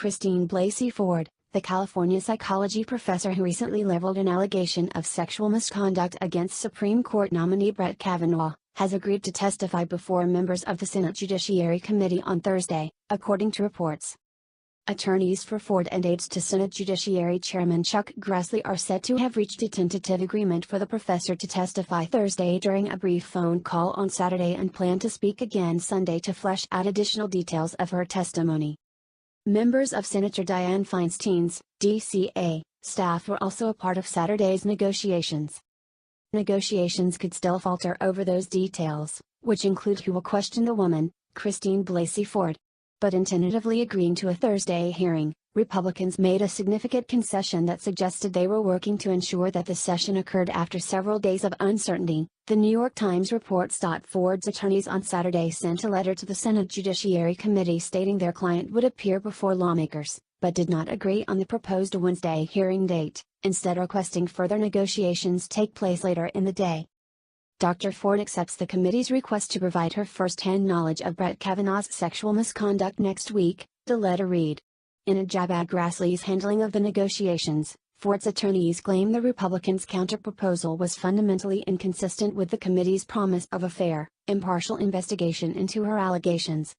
Christine Blasey Ford, the California psychology professor who recently leveled an allegation of sexual misconduct against Supreme Court nominee Brett Kavanaugh, has agreed to testify before members of the Senate Judiciary Committee on Thursday, according to reports. Attorneys for Ford and aides to Senate Judiciary Chairman Chuck Grassley are said to have reached a tentative agreement for the professor to testify Thursday during a brief phone call on Saturday and plan to speak again Sunday to flesh out additional details of her testimony. Members of Senator Dianne Feinstein's DCA staff were also a part of Saturday's negotiations. Negotiations could still falter over those details, which include who will question the woman, Christine Blasey Ford. But in tentatively agreeing to a Thursday hearing, Republicans made a significant concession that suggested they were working to ensure that the session occurred after several days of uncertainty. The New York Times reports. Ford's attorneys on Saturday sent a letter to the Senate Judiciary Committee stating their client would appear before lawmakers, but did not agree on the proposed Wednesday hearing date, instead requesting further negotiations take place later in the day. Dr. Ford accepts the committee's request to provide her first-hand knowledge of Brett Kavanaugh's sexual misconduct next week, the letter read. In a jab at Grassley's handling of the negotiations, Ford's attorneys claim the Republicans' counterproposal was fundamentally inconsistent with the committee's promise of a fair, impartial investigation into her allegations.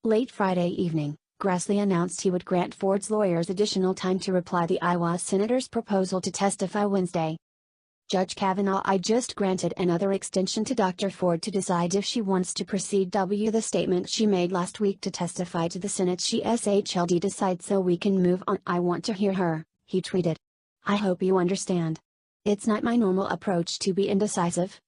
Late Friday evening, Grassley announced he would grant Ford's lawyers additional time to reply the Iowa senator's proposal to testify Wednesday. Judge Kavanaugh, I just granted another extension to Dr. Ford to decide if she wants to proceed. The statement she made last week to testify to the Senate SHLD decide so we can move on. I want to hear her, he tweeted. I hope you understand. It's not my normal approach to be indecisive,